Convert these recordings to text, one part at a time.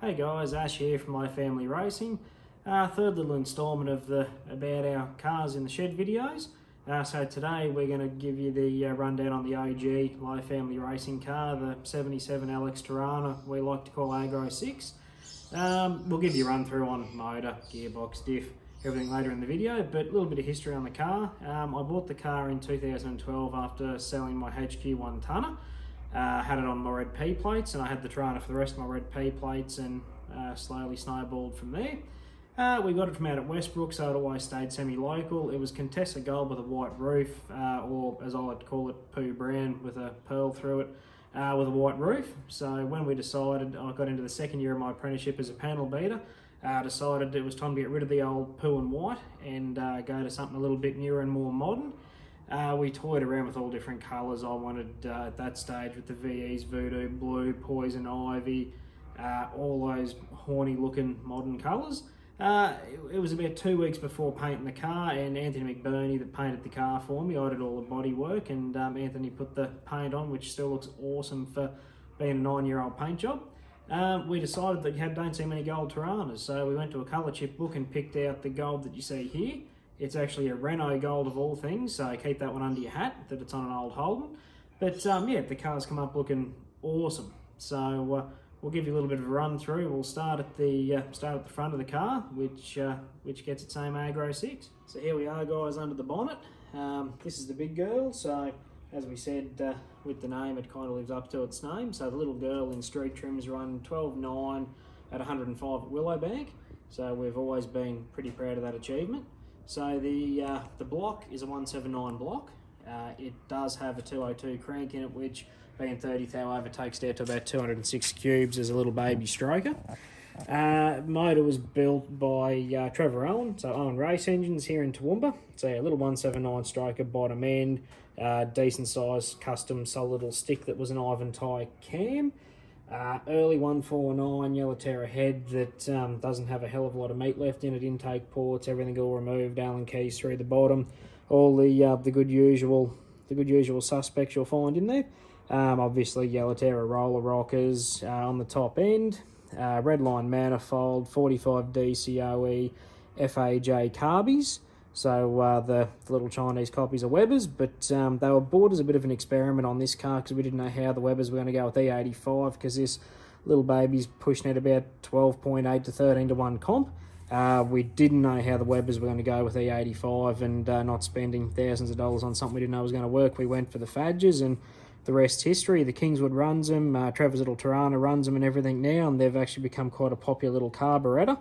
Hey guys, Ash here from My Family Racing. Third little instalment of the about our cars in the shed videos. So today we're going to give you the rundown on the AG My Family Racing car, the 77 LX Torana we like to call AGRO6. We'll give you a run through on motor, gearbox, diff, everything later in the video, but a little bit of history on the car. I bought the car in 2012 after selling my HQ 1 tonner. Had it on my red P plates, and I had the Torana for the rest of my red P plates, and slowly snowballed from there. We got it from out at Westbrook, so it always stayed semi-local. It was Contessa Gold with a white roof, or as I like to call it, Poo Brown with a pearl through it, with a white roof. So when we decided, I got into the second year of my apprenticeship as a panel beater, decided it was time to get rid of the old Poo and white and go to something a little bit newer and more modern. We toyed around with all different colours. I wanted at that stage with the VEs, Voodoo Blue, Poison Ivy, all those horny looking modern colours. It was about 2 weeks before painting the car, and Anthony McBurney that painted the car for me. I did all the body work, and Anthony put the paint on, which still looks awesome for being a 9-year-old paint job. We decided that you don't see many gold Toranas, so we went to a colour chip book and picked out the gold that you see here. It's actually a Renault gold of all things, so keep that one under your hat, that it's on an old Holden. But yeah, the car's come up looking awesome. So we'll give you a little bit of a run through. We'll start at the front of the car, which gets its name AGRO6. So here we are, guys, under the bonnet. This is the big girl. So as we said, with the name, it kind of lives up to its name. So the little girl in street trims run 12.9 at 105 at Willowbank. So we've always been pretty proud of that achievement. So the block is a 179 block. It does have a 202 crank in it, which being 30 thou over takes down to about 206 cubes as a little baby stroker. Motor was built by Trevor Owen, so Owen Race Engines here in Toowoomba. So a little 179 stroker, bottom end, decent size custom solid little stick that was an Ivan tie cam. Early 149 Yellow Terra head that doesn't have a hell of a lot of meat left in it. Intake ports, everything all removed, Allen keys through the bottom, all the good usual suspects you'll find in there. Obviously Yellow Terra roller rockers on the top end, redline manifold, 45 DCOE FAJ carbies. So the little Chinese copies of Webers, but they were bought as a bit of an experiment on this car because we didn't know how the Webers were going to go with E85, because this little baby's pushing at about 12.8 to 13 to 1 comp. We didn't know how the Webers were going to go with E85, and not spending thousands of dollars on something we didn't know was going to work. We went for the Fadges, and the rest's history. The Kingswood runs them, Trevor's little Torana runs them and everything now, and they've actually become quite a popular little carburettor.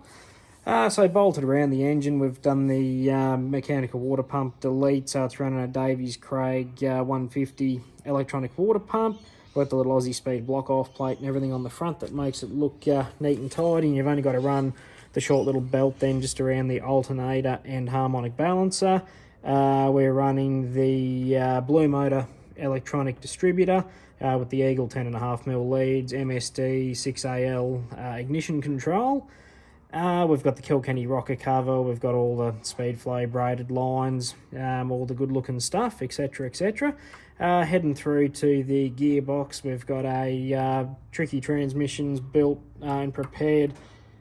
So bolted around the engine, we've done the mechanical water pump delete, so it's running a Davies Craig 150 electronic water pump. Got the little Aussie Speed block off plate and everything on the front that makes it look neat and tidy, and you've only got to run the short little belt then just around the alternator and harmonic balancer. We're running the Blue Motor electronic distributor with the Eagle 10.5mm leads, MSD 6AL ignition control. We've got the Kilkenny rocker cover, we've got all the Speedflow braided lines, all the good looking stuff, etc, etc. Heading through to the gearbox, we've got a Tricky Transmissions built and prepared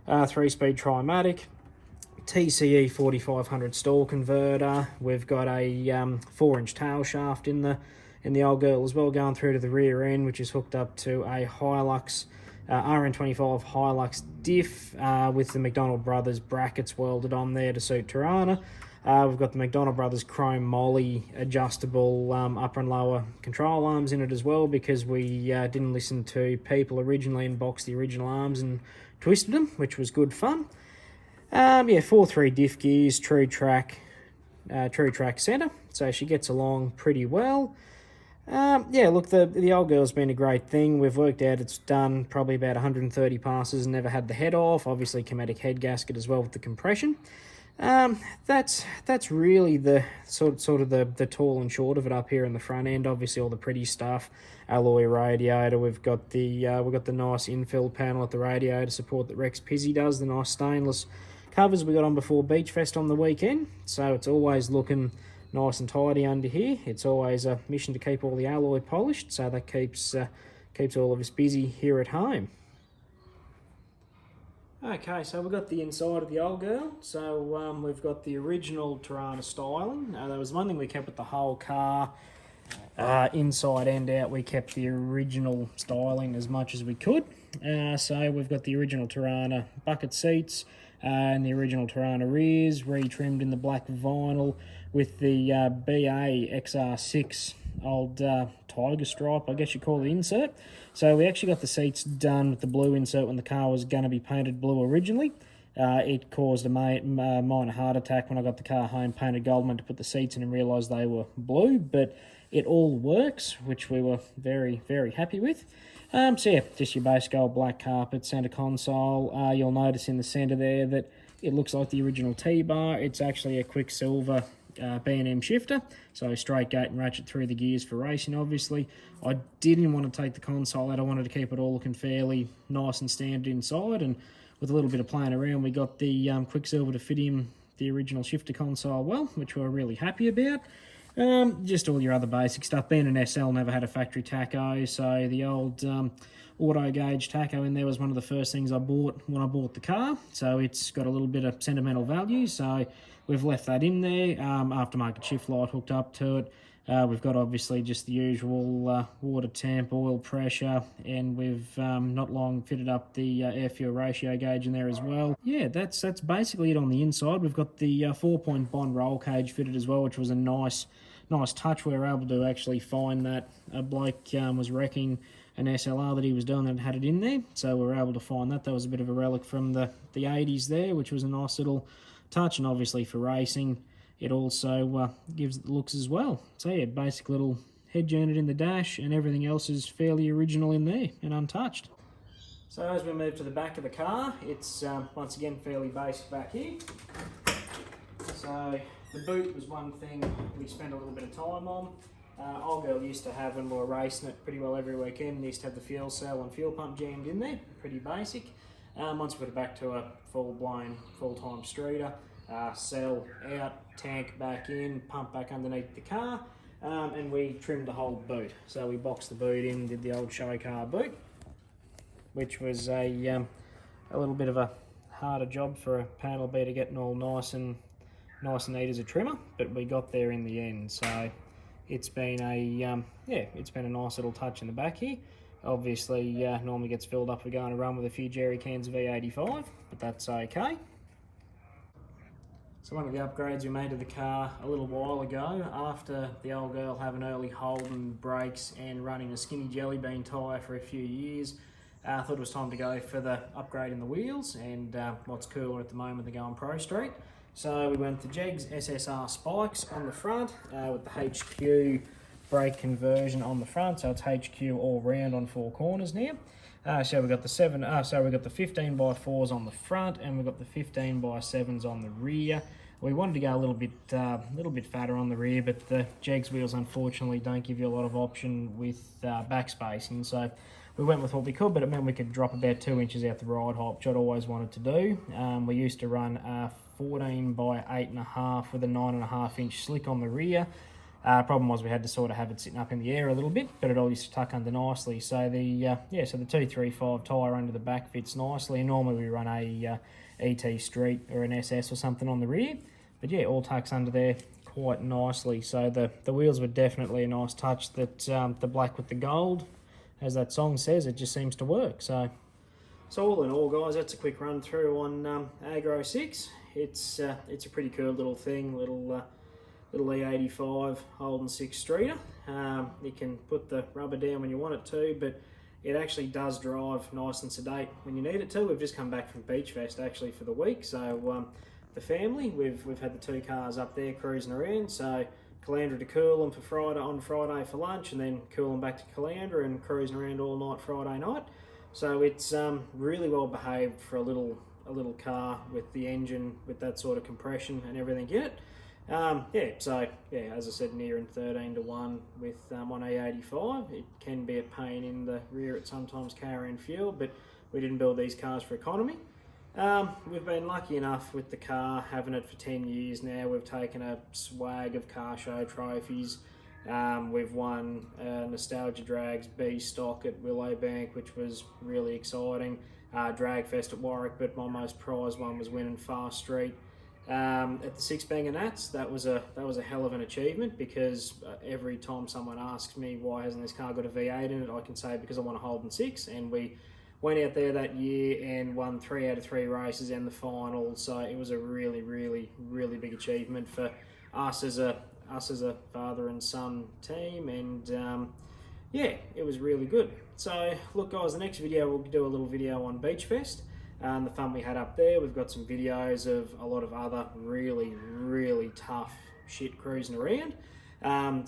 3-speed Trimatic, TCE 4500 stall converter. We've got a 4-inch tail shaft in the old girl as well, going through to the rear end, which is hooked up to a Hilux RN25 Hilux diff with the McDonald Brothers brackets welded on there to suit Torana. We've got the McDonald Brothers chrome molly adjustable upper and lower control arms in it as well, because we didn't listen to people originally and boxed the original arms and twisted them, which was good fun. Yeah, 4.3 diff gears, true track centre, so she gets along pretty well. Yeah, look, the old girl's been a great thing. We've worked out it's done probably about 130 passes and never had the head off. Obviously, Chromatic head gasket as well with the compression. That's really the sort of the tall and short of it up here in the front end. Obviously, all the pretty stuff, alloy radiator. We've got the nice infill panel at the radiator support that Rex Pizzy does. The nice stainless covers we got on before Beach Fest on the weekend. So it's always looking nice and tidy under here. It's always a mission to keep all the alloy polished, so that keeps all of us busy here at home. Okay, so we've got the inside of the old girl. So we've got the original Torana styling. That was one thing we kept with the whole car. Inside and out, we kept the original styling as much as we could. So we've got the original Torana bucket seats and the original Torana rears, re-trimmed in the black vinyl with the BA XR6 old tiger stripe, I guess you call the insert. So we actually got the seats done with the blue insert when the car was going to be painted blue originally. It caused a minor heart attack when I got the car home, painted gold, meant to put the seats in and realised they were blue, but it all works, which we were very, very happy with. So yeah, just your basic old black carpet, centre console. You'll notice in the centre there that it looks like the original T-bar. It's actually a Quicksilver B&M shifter, so straight gate and ratchet through the gears for racing, obviously. I didn't want to take the console out. I wanted to keep it all looking fairly nice and standard inside, and with a little bit of playing around, we got the Quicksilver to fit in the original shifter console well, which we were really happy about. Just all your other basic stuff. Being an SL, never had a factory tacho, so the old auto gauge tacho in there was one of the first things I bought when I bought the car, so it's got a little bit of sentimental value, so we've left that in there. Aftermarket shift light hooked up to it. We've got obviously just the usual water temp, oil pressure, and we've not long fitted up the air-fuel ratio gauge in there as well. Yeah, that's basically it on the inside. We've got the 4-point Bond roll cage fitted as well, which was a nice touch. We were able to actually find that a bloke was wrecking an SLR that he was doing that had it in there, so we were able to find that. That was a bit of a relic from the 80s there, which was a nice little touch, and obviously for racing it also gives it the looks as well. So yeah, basic little head unit in the dash, and everything else is fairly original in there and untouched. So as we move to the back of the car, it's once again fairly basic back here. So the boot was one thing we spent a little bit of time on. Old girl used to have, when we were racing it pretty well every weekend, used to have the fuel cell and fuel pump jammed in there, pretty basic. Once we put it back to a full-blown, full-time streeter, cell out, tank back in, pump back underneath the car, and we trimmed the whole boot. So we boxed the boot in, did the old show car boot, which was a little bit of a harder job for a panel beater, getting all nice and neat as a trimmer, but we got there in the end. So it's been a it's been a nice little touch in the back here. Obviously, normally gets filled up. We're going to run with a few jerry cans of E85, but that's okay. So one of the upgrades we made to the car a little while ago, after the old girl having early Holden brakes and running a skinny jelly bean tyre for a few years, I thought it was time to go for the upgrade in the wheels, and what's cooler at the moment, they're going Pro Street. So we went to Jegs SSR spikes on the front with the HQ brake conversion on the front, so it's HQ all round on 4 corners now. So we've got the 15 by 4s on the front, and we've got the 15 by 7s on the rear. We wanted to go a little bit fatter on the rear, but the Jegs wheels unfortunately don't give you a lot of option with backspacing, so we went with what we could, but it meant we could drop about 2 inches out the ride height, which I'd always wanted to do. We used to run a 14 by 8.5 with a 9.5 inch slick on the rear. Problem was we had to sort of have it sitting up in the air a little bit, but it all used to tuck under nicely. So the 235 tyre under the back fits nicely. Normally we run a ET Street or an SS or something on the rear, but yeah, all tucks under there quite nicely. So the wheels were definitely a nice touch. That the black with the gold, as that song says, it just seems to work. So all in all, guys, that's a quick run through on AGRO6. It's a pretty cool little thing, little E85 Holden 6 streeter. You can put the rubber down when you want it to, but it actually does drive nice and sedate when you need it to. We've just come back from Beach Fest actually for the week, so the family, we've had the 2 cars up there cruising around. So Caloundra to Coolum for on Friday for lunch, and then Coolum back to Caloundra and cruising around all night Friday night. So it's really well behaved for a little car with the engine with that sort of compression and everything in it. As I said, nearing 13 to 1 with on E85. It can be a pain in the rear at sometimes carrying fuel, but we didn't build these cars for economy. We've been lucky enough with the car, having it for 10 years now. We've taken a swag of car show trophies. We've won Nostalgia Drags B stock at Willowbank, which was really exciting. drag fest at Warwick, but my most prized one was winning Fast Street at the Six Banger Nats. That was a hell of an achievement, because every time someone asks me why hasn't this car got a V8 in it, I can say because I won a Holden 6, and we went out there that year and won 3 out of 3 races and the final. So it was a really big achievement for us as a father and son team, and yeah, it was really good. So look guys, the next video we'll do a little video on Beach Fest and the fun we had up there. We've got some videos of a lot of other really tough shit cruising around.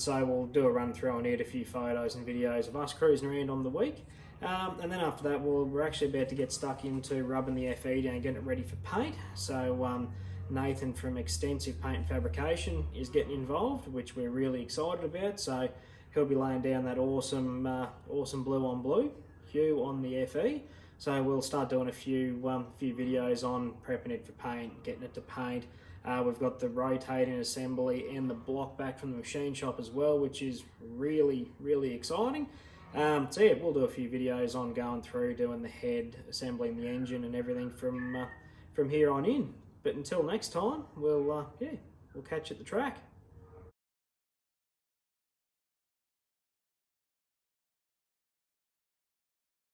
So we'll do a run through and add a few photos and videos of us cruising around on the week. And then after that, we're actually about to get stuck into rubbing the FE down and getting it ready for paint. So Nathan from Extensive Paint and Fabrication is getting involved, which we're really excited about. So he'll be laying down that awesome blue on blue hue on the FE. So we'll start doing a few videos on prepping it for paint, getting it to paint. We've got the rotating assembly and the block back from the machine shop as well, which is really exciting. So yeah, we'll do a few videos on going through, doing the head, assembling the engine and everything from here on in. But until next time, we'll catch you at the track.